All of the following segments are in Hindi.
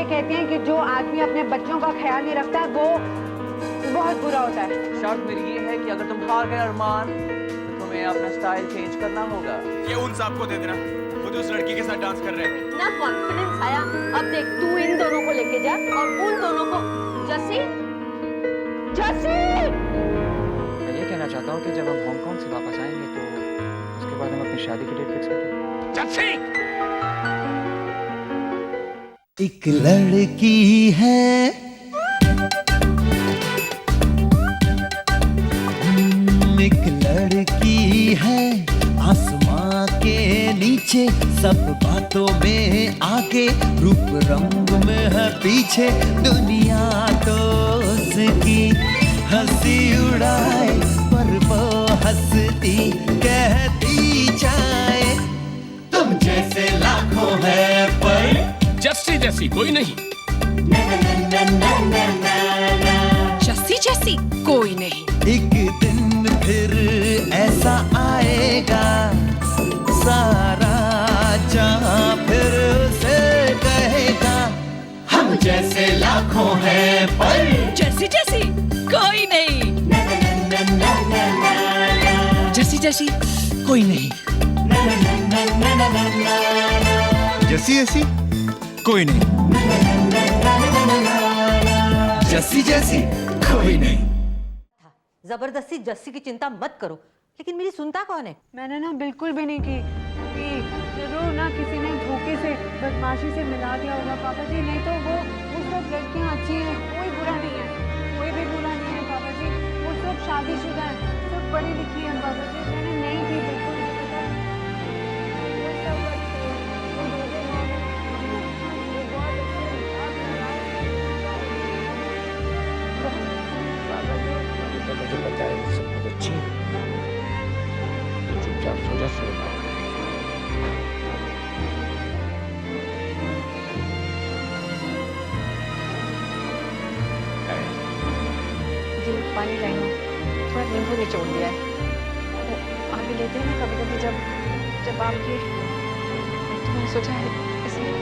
ये कहते हैं कि जो आदमी अपने बच्चों का ख्याल नहीं रखता वो बहुत बुरा होता है। शर्त मेरी ये है कि अगर तुम हार गए अरमान तो तुम्हें अपना स्टाइल चेंज करना होगा। ये उन साहब को दे देना, वो जो उस लड़की के साथ डांस कर रहे हैं। ना कॉन्फिडेंस आया। अब देख तू इन दोनों को लेके जा और उन दोनों को। जस्सी, जस्सी। मैं ये कहना चाहता हूँ कि जब हम हांगकांग से वापस आएंगे तो उसके बाद हम अपनी शादी की डेट फिक्स करें। जस्सी! एक लड़की है, एक लड़की है आसमां के नीचे, सब बातों में आगे, रूप रंग में है पीछे, दुनिया तो उसकी हंसी उड़ाए पर वो हंसती कहती जाए तुम जैसे लाखों है पर जस्सी जैसी कोई नहीं। जस्सी जैसी कोई नहीं। एक दिन फिर ऐसा आएगा, सारा जहां फिर उसे कहेगा हम जैसे लाखों हैं पर जस्सी जैसी कोई नहीं। जस्सी जैसी कोई नहीं। जस्सी जैसी कोई नहीं। जैसी जैसी कोई नहीं। जबरदस्ती जस्सी की चिंता मत करो, लेकिन मेरी सुनता कौन है? मैंने ना बिल्कुल भी नहीं की कि जरूर ना किसी ने धोखे से बदमाशी से मिला दिया होगा पापा जी, नहीं तो वो सब लड़कियां अच्छी हैं, कोई बुरा नहीं है, कोई भी बुरा नहीं है पापा जी, वो सब शादीशुदा है, सब पढ़ी लिखी है पापा जी। मैंने नहीं की बिल्कुल नहीं पता। वो सब अच्छे हैं, वो दूसरे माँ वो बहुत अच्छे हैं। पापा जी मुझे पता है सब बहुत अच्छी है, चुपचाप सो जा, सो जा। ये पानी लाई हूँ, थोड़ा नींबू निचोड़ दिया है, वो आगे लेते हैं ना कभी कभी जब आप ये, तो मैंने सोचा है इसलिए।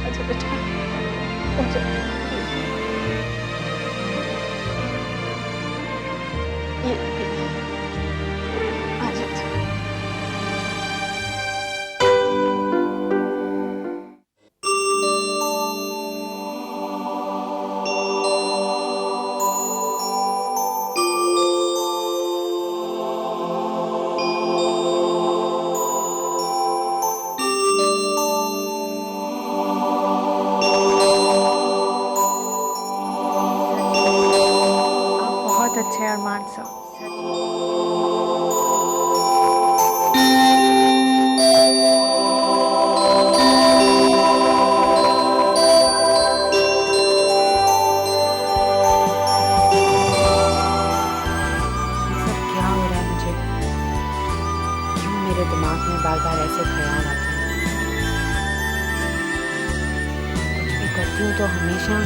अच्छा बेटा, अच्छा ये अच्छा अच्छा। बहुत अच्छे अरमान साहब। सब क्या हो रहा है मुझे? क्यों मेरे दिमाग में बार बार ऐसे ख्याल आते हैं? कुछ भी करती हूँ तो हमेशा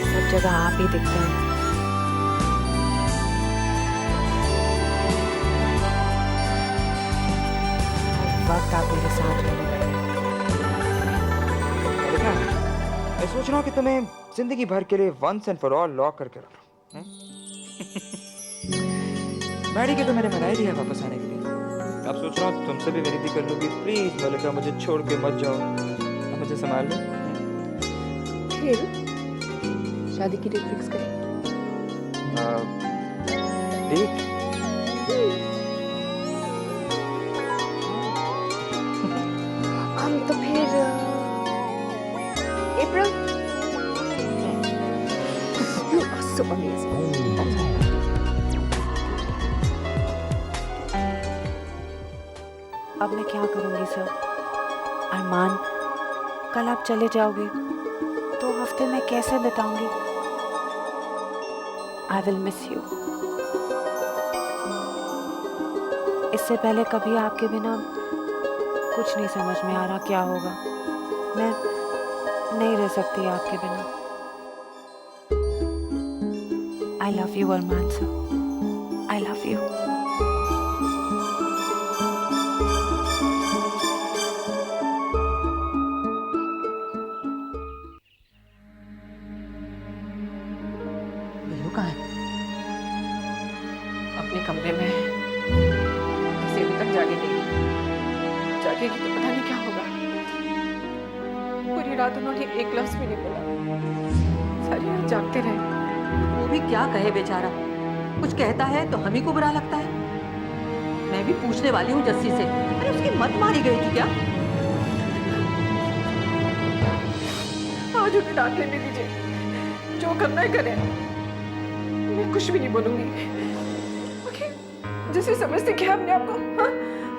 सब जगह आप ही दिखते हैं। वक्त आप मेरे साथ रहने लगे। देखा, मैं सोच रहा हूँ कि तुम्हें जिंदगी भर के लिए once and for all lock करके रख लूं। मैडी के तो मैंने मना ही दिया वापस आने के लिए। अब सोच रहा हूँ तुमसे भी विनती कर लूँ कि प्लीज मलिका मुझे छोड़ के मत जाओ, अब मुझे संभाल लो। फिर शादी की डेट फिक्स करें। डेट? हम तो फिर अप्रैल। You are so amazing. अब मैं क्या करूंगी सर? अरमान, कल आप चले जाओगे तो हफ्ते में कैसे बिताऊंगी? I will miss you. इससे पहले कभी आपके बिना कुछ नहीं समझ में आ रहा क्या होगा। मैं नहीं रह सकती आपके बिना। I love you Arman sir. I love you. Billu कहाँ है? अपने कमरे में किसी अभी तक जागे नहीं। जागेगी तो पता नहीं क्या होगा। पूरी रात उन्होंने एक लफ्ज भी नहीं बोला, सारी रात जागते रहे। वो भी क्या कहे बेचारा, कुछ कहता है तो हम ही को बुरा लगता है। मैं भी पूछने वाली हूँ जस्सी से, अरे उसकी मत मारी गई थी क्या? आज उन्हें डांट लेने दीजिए, जो करना है करें। मैं कुछ भी नहीं बोलूंगी। ओके, जैसे समझती क्या अपने आप को, हाँ?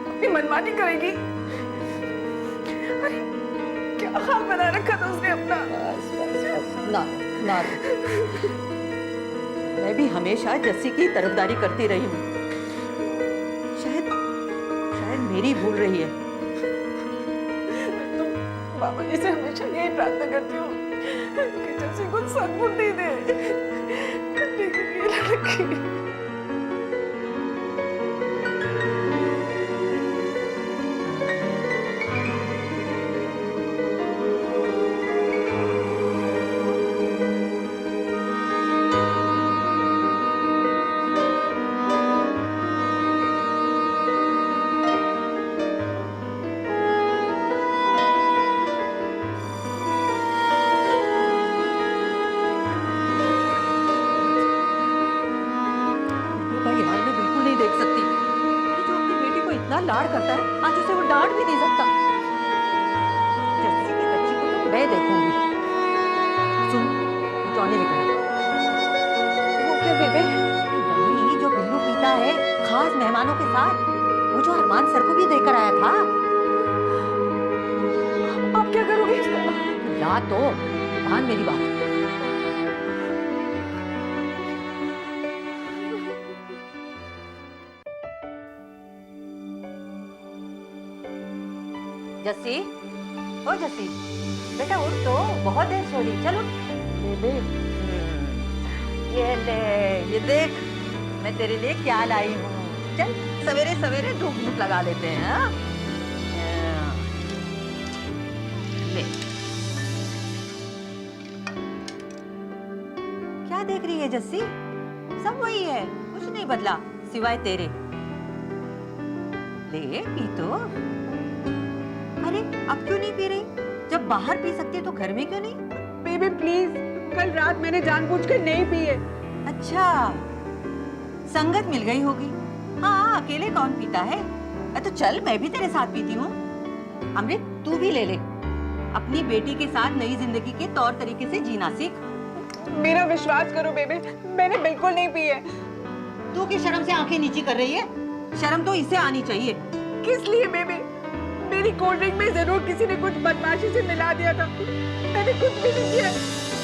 अपनी मनमानी करेगी। अरे क्या हाल बना रखा था उसने अपना। ना ना मैं भी हमेशा जस्सी की तरफदारी करती रही हूँ। शायद मेरी भूल रही है। तो बाबा जी से हमेशा यही प्रार्थना करती हूँ कि जैसे कुछ सद्बुद्धि दे, लेकिन ये लड़की लाड़ करता है, आज उसे वो डांट भी नहीं सकता। जस्सी की बच्ची को तो मैं देखूंगी। सुन, जॉनी लेकर आ। वो क्या बेबे? वही जो बिल्लू पीता है खास मेहमानों के साथ, वो जो अरमान सर को भी देकर आया था। आप क्या करोगे इसका? ला तो मान मेरी बात। जस्सी, ओ जस्सी, बेटा उठ तो, बहुत देर सो रही, चलो। बेबे, ये देख, मैं तेरे लिए क्या लाई हूँ। चल सवेरे सवेरे धूप लगा लेते हैं। हाँ? ले। क्या देख रही है जस्सी? सब वही है, कुछ नहीं बदला सिवाय तेरे। ले पी तो। अरे अब क्यों नहीं पी रही? जब बाहर पी सकती तो घर में क्यों नहीं? बेबी प्लीज, कल रात मैंने जानबूझकर नहीं पी है। अच्छा, संगत मिल गई होगी। हाँ, अकेले कौन पीता है? तो चल मैं भी तेरे साथ पीती हूँ। अमृत तू भी ले ले, अपनी बेटी के साथ नई जिंदगी के तौर तरीके से जीना सीख। मेरा विश्वास करो बेबी, मैंने बिल्कुल नहीं पी है। तू की शर्म से आंखें नीची कर रही है? शर्म तो इसे आनी चाहिए। किस लिए बेबी? मेरी कोल्ड ड्रिंक में जरूर किसी ने कुछ बदमाशी से मिला दिया था। मैंने कुछ भी नहीं किया,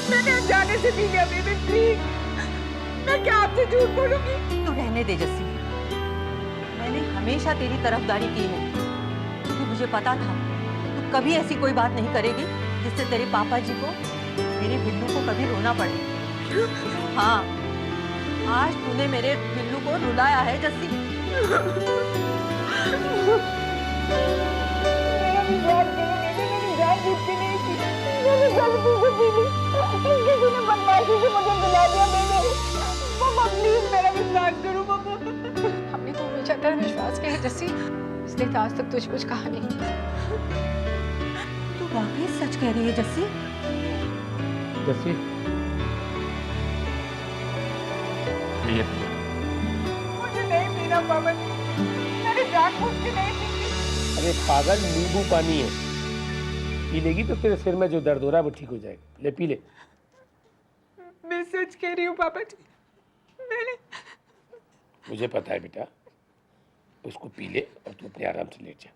मैंने अनजाने से पी लिया। बेबी प्लीज, मैं क्या आपसे झूठ बोलूंगी? तू रहने दे जस्सी, मैंने हमेशा तेरी तरफदारी की है, क्योंकि मुझे पता था तू कभी ऐसी कोई बात नहीं करेगी जिससे तेरे पापा जी को, मेरे बिल्लू को कभी रोना पड़े। हाँ, आज तूने मेरे बिल्लू को रुलाया है जस्सी। किसी ने बदमाशी से मुझे बुला दिया। मम्मा प्लीज मेरा विश्वास करो मम्मा। हमने तो हमेशा तेरा विश्वास किया है जस्सी, इसलिए आज तक तुझे कुछ कहा नहीं। तू वाकई सच कह रही है जस्सी? जस्सी, ये मुझे नहीं पीना पापा जी, मैंने जानबूझ के नहीं पी। अरे पागल, नींबू पानी है, पी लेगी तो तेरे सिर में जो दर्द हो रहा है वो ठीक हो जाएगा। ले पी ले। मैं सच कह रही हूँ पापा जी, मैंने। मुझे पता है बेटा, उसको पी ले और तू अपने आराम से लेट जा।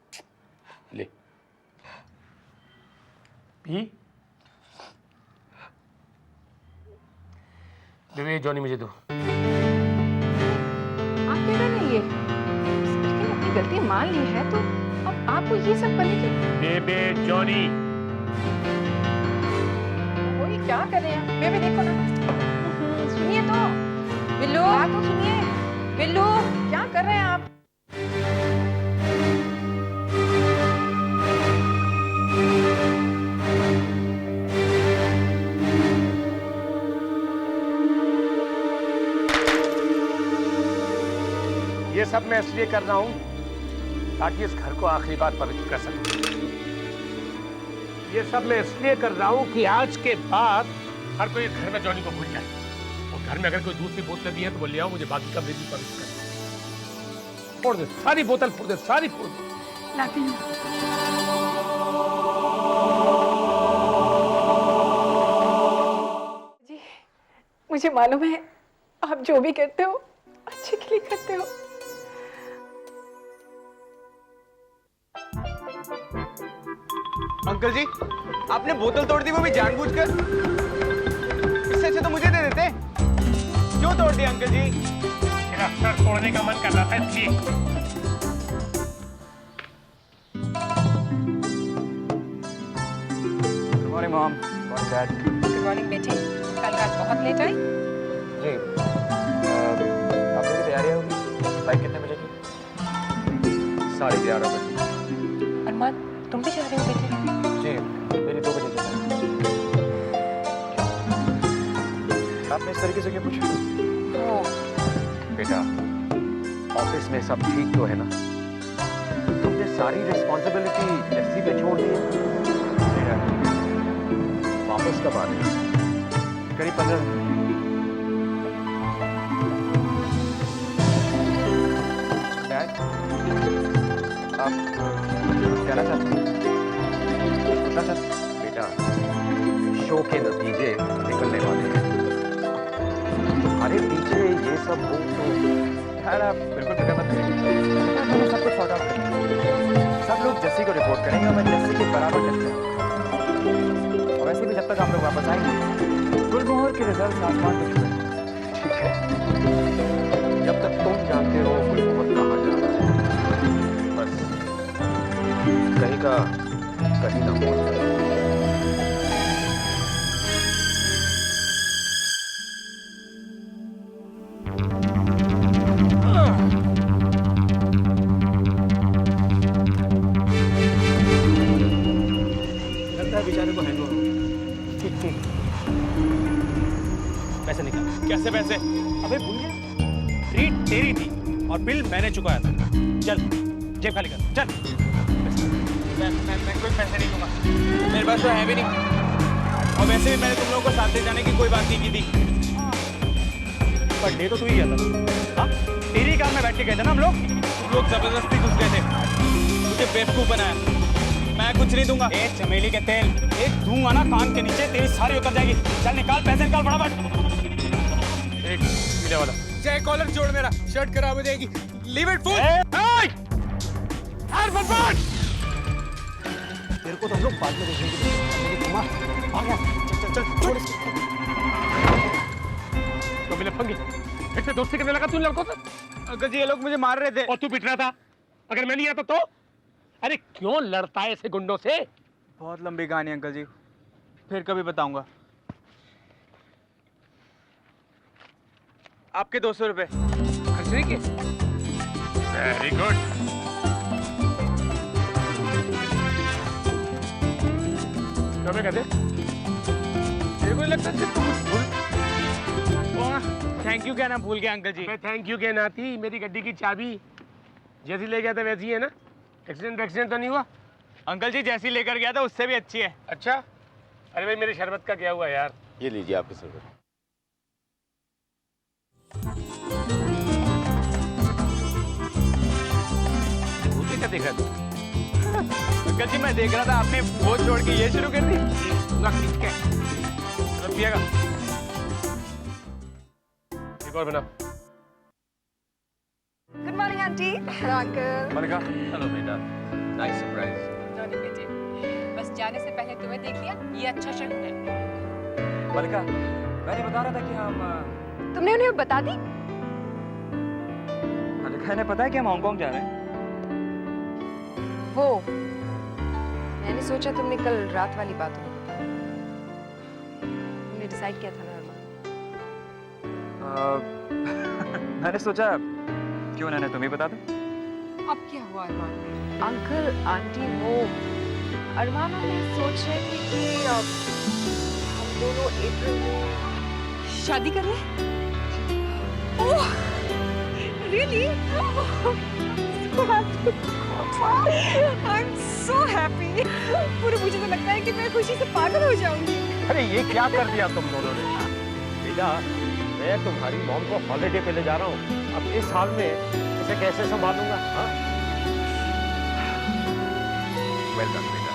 ले पी। बेबे जॉनी मुझे दो। आप क्या कर रही है? लेकिन अपनी गलती मान ली है तो अब आपको ये सब करने की। बेबे जॉनी, वो ये क्या कर रहे हैं? बेबी देखो ना, सुनिए तो, बिल्लू, बात तो सुनिए। बिल्लू, क्या कर रहे हैं आप? ये सब मैं इसलिए कर रहा हूं ताकि इस घर को आखिरी बार पवित्र कर सकूं। ये सब मैं इसलिए कर रहा हूं कि आज के बाद हर कोई घर में जॉनी को भूल जाए, और घर में अगर कोई दूसरी बोतल भी है तो वो ले आओ, मुझे बाकी कमरे भी पवित्र कर। फोड़ दे सारी बोतल, फोड़ दे सारी, फोड़ दे। लाती हूँ। जी, मुझे मालूम है आप जो भी करते हो अच्छे के लिए करते हो। अंकल जी, आपने बोतल तोड़ दी, वो भी जानबूझकर। इससे अच्छा तो मुझे दे देते। क्यों तोड़ दिया अंकल जी? मेरा सर तोड़ने का मन कर रहा था इसलिए। Good morning mom, morning dad. Good morning बेटी, कल रात बहुत लेट आई। जी आप लोगों की तैयारी होगी? फ्लाइट कितने बजे की? 11:30 बजे। अरमान, तुम भी जा रहे हो बेटे? जी मेरी 2 बजे की। आपने इस तरीके से क्यों पूछा? बेटा, ऑफिस में सब ठीक तो है ना? तुमने सारी रिस्पॉन्सिबिलिटी जस्सी पे छोड़ दी है। बेटा, वापस कब आ रहे हो? करीब 15 दिन। डैड, आप कुछ कहना चाहते हैं? पूछना चाहते हैं? बेटा, शो के नतीजे निकलने वाले हैं। तुम्हारे पीछे ये सब हो तो यार आप बिल्कुल फिक्र मत करिए, हम सब कुछ सॉर्ट आउट करेंगे। सब लोग जस्सी को रिपोर्ट करेंगे और मैं जस्सी के बराबर टेस्ट करूंगा। और वैसे भी जब तक हम लोग वापस आएंगे, गुलमोहर के रिजल्ट आसमान पे छुएंगे। ठीक है, जब तक तुम जानते हो गुलमोहर कहाँ जा रहा है, बस कहीं का कहीं ना हो। बेचारे को हैंगओवर पैसे निकाल। कैसे पैसे? अबे भूल गया, ट्रीट तेरी थी और बिल मैंने चुकाया था। चल जेब खाली कर, चल। मैं कोई पैसे नहीं दूंगा, मेरे पास तो है भी नहीं। और वैसे भी मैंने तुम लोगों को साथ ले जाने की कोई बात नहीं की थी। पर डे तो तू ही गया था। हाँ, तेरी कार में बैठ के गए थे ना हम लोग। तुम लोग जबरदस्ती घुस गए थे, मुझे बेवकूफ बनाया। मैं कुछ नहीं दूंगा। ए चमेली के तेल, एक दूंगा ना कान के नीचे, तेरी सारी उतर जाएगी। चल निकाल पैसे, निकाल फटाफट। एक पीने वाला। जय कॉलर जोड़, मेरा शर्ट खराब हो जाएगी। Leave it full. यार बर्बाद! तेरे को तो हम लोग बाद में देखेंगे। आ गया, चल चल चल छोड़ इसको। तो मिले पंगे, फिर से दोस्ती करने लगा तू लड़कों से। अंकल जी, ये लोग मुझे मार रहे थे। और तू पिट रहा था। अगर मैं नहीं आता तो? अरे क्यों लड़ता है ऐसे गुंडों से? बहुत लंबी कहानी अंकल जी, फिर कभी बताऊंगा। आपके 200 रुपए खर्चने के। Very good. क्या कहते? तेरे को लगता है तू कुछ भूल। थैंक यू कहना भूल गया अंकल जी। थैंक यू कहना थी। मेरी गड्डी की चाबी जैसी ले गया था वैसी है ना? एक्सीडेंट तो नहीं हुआ? अंकल जी जैसी लेकर गया था उससे भी अच्छी है। अच्छा? अरे भाई मेरे शरबत का क्या हुआ यार? ये लीजिए आपकी शरबत। मुझे क्या देखा तू? अंकल जी मैं देख रहा था, आपने वो छोड़ के ये शुरू कर दी। पूरा खींच के शरबत पिएगा? एक और बना। Good morning aunty. अंकल। मलिका, हेलो बेटा, नाइस सरप्राइज। जॉनी बेटे, बस जाने से पहले तुम्हें देख लिया, ये अच्छा शगुन है। मलिका, मैंने बता रहा था कि हम तुमने उन्हें बता दी? मलिका ने पता है कि हम हांगकांग जा रहे हैं। वो मैंने सोचा तुमने कल रात वाली बात हो। तुमने डिसाइड किया था ना अरमान? मैंने सोचा क्यों नैना, तुम ही बता दो। अब क्या हुआ अरमान? अंकल आंटी वो अरमान और मैं सोच रहे थे कि हम दोनों अप्रैल में शादी कर रहे? ओह, really? I'm so happy. पूरे मुझे तो लगता है कि मैं खुशी से पागल हो जाऊंगी। अरे ये क्या कर दिया तुम दोनों ने? बेटा, मैं तुम्हारी मॉम को हॉलिडे पे ले जा रहा हूँ। अब इस हाल में इसे कैसे संभालूंगा? वेल डन बेटा,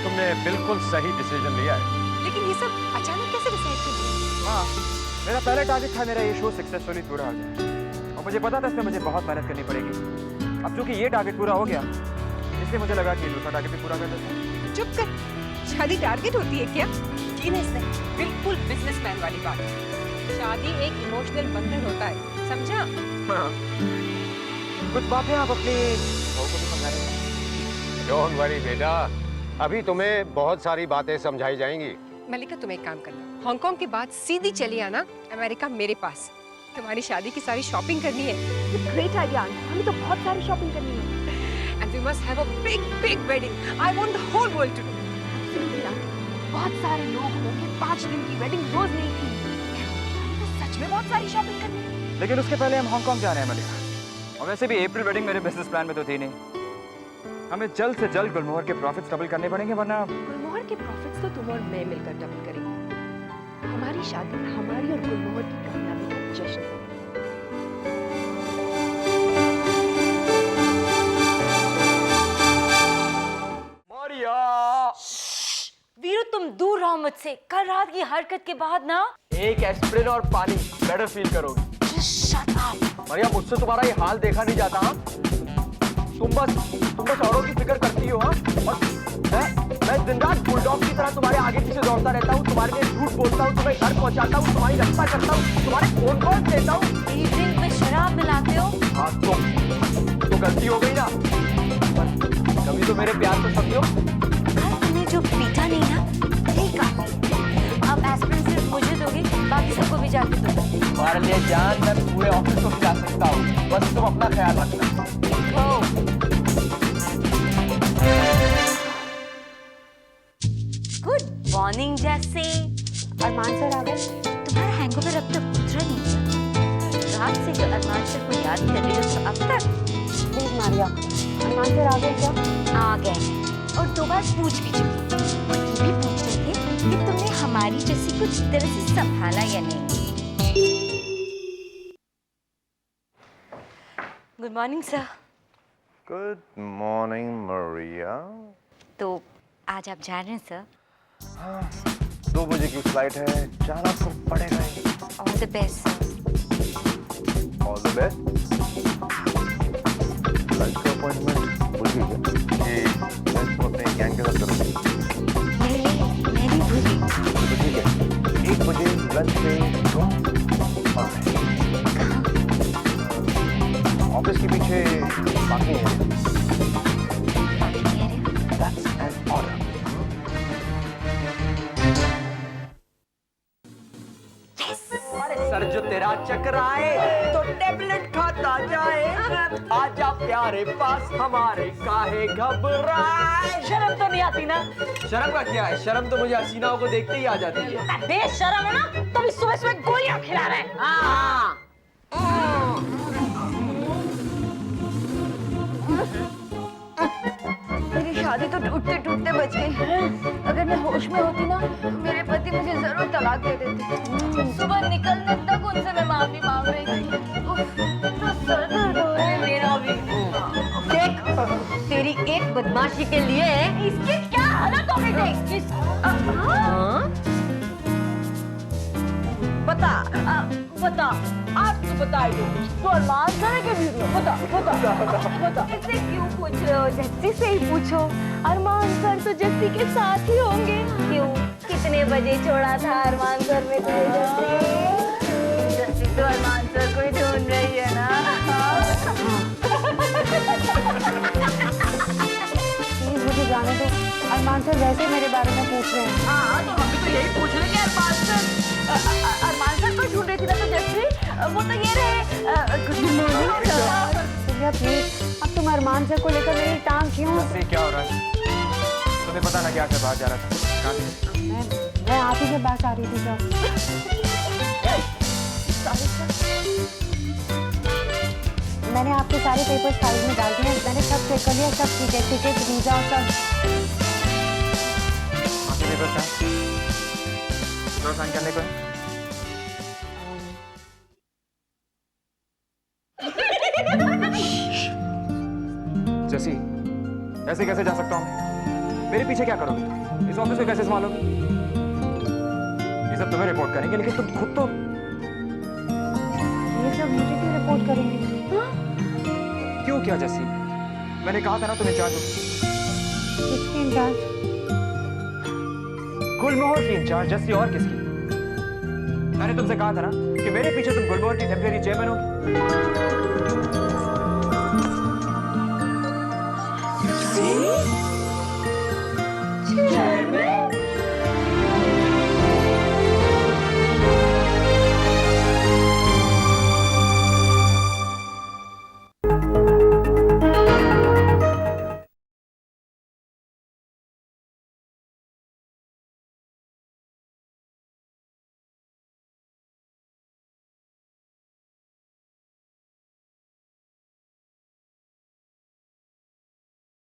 तुमने बिल्कुल सही डिसीजन लिया है। लेकिन ये सब अचानक कैसे डिसाइड कर दिया? हाँ, मेरा पहला टारगेट था मेरा ये शो सक्सेसफुली पूरा हो जाए, और मुझे पता था इसमें मुझे बहुत मेहनत करनी पड़ेगी। अब चूंकि ये टारगेट पूरा हो गया, इसलिए मुझे लगा कि दूसरा टारगेट भी पूरा कर देते हैं। चुप कर। शादी टारगेट होती है क्या? जीने से बिल्कुल बिजनेसमैन वाली बात। शादी एक इमोशनल बंधन होता है, समझा? हाँ। कुछ बातें आप अपनी बहू को भी समझाएंगे? डोंट वरी बेटा, अभी तुम्हें बहुत सारी बातें समझाई जाएंगी। मलिका, तुम एक काम करना, हांगकांग के बाद सीधी चली आना अमेरिका मेरे पास। तुम्हारी शादी की सारी शॉपिंग करनी है। ग्रेट आइडिया, हमें तो बहुत सारी शॉपिंग करनी है। And we must have a big wedding. I want the whole world to know. बहुत सारे लोग होंगे, 5 दिन की वेडिंग रोज नहीं थी। तो सच में बहुत सारी शॉपिंग करनी है। लेकिन उसके पहले हम हांगकांग जाने हैं मलिका, और वैसे भी अप्रैल वेडिंग मेरे बिजनेस प्लान में तो थी नहीं। हमें जल्द से जल्द गुलमोहर के प्रॉफिट्स डबल करने पड़ेंगे, वरना गुलमोहर के प्रॉफिट्स तो तुम और मैं मिलकर डबल करेंगे। हमारी शादी हमारी और गुलमोहर की कामयाबी का जश्न होगा। वीरू, तुम दूर रहो मुझसे। कल रात की हरकत के बाद ना एक एस्प्रिन और पानी बेटर फील करोगे। Shut up. मरिया, मुझसे तुम्हारा ये हाल देखा नहीं जाता। हाँ, तुम बस औरों की फिक्र करती हो। हाँ, और मैं दिन रात बुलडॉग की तरह तुम्हारे आगे पीछे दौड़ता रहता हूँ, तुम्हारे लिए झूठ बोलता हूँ, तुम्हें घर पहुँचाता हूँ, तुम्हारी रक्षा करता हूँ, तुम्हारे फोन कॉल देता हूँ। ड्रिंक में शराब मिलाते हो? हाँ, तो गलती हो गई ना। कभी तो मेरे प्यार को समझो। तुमने जो पीटा नहीं ना, यही काफी है। अब एस्पिरिन सिर्फ मुझे दोगे, बाकी सबको भी जाके दो। तुम्हारे लिए जान मैं पूरे ऑफिस को खिला सकता हूँ, बस तुम अपना ख्याल रखना। गुड मॉर्निंग जैसे। अरमान सर आ गए? तुम्हारा हैंगओवर अब तक उतरा नहीं क्या? रात से जो अरमान सर को याद कर रही हो, तो अब तक? प्लीज मारिया, अरमान सर आ गए क्या? आ गए, और 2 बार पूछ भी चुकी। और ये भी पूछ रहे थे कि तुमने हमारी जैसी कुछ तरह से संभाला या नहीं। Good morning sir. Good morning Maria. तो आज आप जा रहे हैं सर? हाँ, 2 बजे की फ्लाइट है, जाना तो पड़ेगा ही। All the best sir. All the best. Lunch का अपॉइंटमेंट भूल गई कि लंच को अपने गैंग के साथ करूँगी। मैं नहीं भूली। तो ठीक है, 1 बजे लंच पे तुम ऑफिस के पीछे पार्किंग है। That's an order. सर जो तेरा चकराए तो टेबलेट खाता जाए। आजा प्यारे पास हमारे, काहे घबराए। शर्म तो नहीं आती ना? शर्म का क्या है? शर्म तो मुझे हसीनाओं को देखते ही आ जाती है। बेशर्म है ना, तभी सुबह सुबह गोलियां खिला रहे हैं। हाँ। मेरी शादी तो टूटते टूटते बच गई। अगर मैं होश में होती ना, मेरे पति मुझे जरूर तलाक दे देते। सुबह निकलने तक उनसे मैं माफी मांग रही थी। तो सर दर्द हो रहा है मेरा भी। देख, तेरी एक बदमाशी के लिए इसकी क्या हालत हो गई थी। बता, आप तो बता दो। तो अरमान सर के भी बता। इससे क्यों पूछ रहे हो? जस्सी से ही पूछो। अरमान सर तो जस्सी के साथ ही होंगे। क्यों? कितने बजे छोड़ा था अरमान सर में तुझे जस्सी? जस्सी तो अरमान सर को ही ढूंढ रही है ना। प्लीज मुझे जाने दो। अरमान सर वैसे मेरे बारे में पूछ रहे हैं। हाँ, तो हम भी तो यही पूछ रहे हैं कि अरमान सर को ढूंढ रही थी ना तो जस्सी, वो तो ये रहे। Good morning sir. Armaan sir को लेकर मेरी टांग क्यों? जस्सी क्या हो रहा है? तुम्हें पता ना क्या से बाहर जा रहा था? कहाँ थी? मैं आप ही के पास आ रही थी सर। मैंने आपके सारे पेपर्स फाइल में डाल दिए, मैंने सब चेक कर लिया, सब ठीक है, टिकट, वीजा सब। आपके पेपर साइन साइन करने को है? जैसी ऐसे कैसे जा सकता हूँ? मेरे पीछे क्या करोगे तुम? इस ऑफिस को कैसे संभालोगे? ये सब तुम्हें रिपोर्ट करेंगे, लेकिन तुम खुद तो ये सब मुझे क्यों रिपोर्ट करेंगे? क्यों क्या जैसी? मैंने कहा था ना तुम इंचार्ज हो। किसकी इंचार्ज? गुलमोहर की इंचार्ज, जैसी और किसकी? मैंने तुमसे कहा था ना कि मेरे पीछे तुम गुलमोहर की टेम्परेरी चेयरमैन होगी।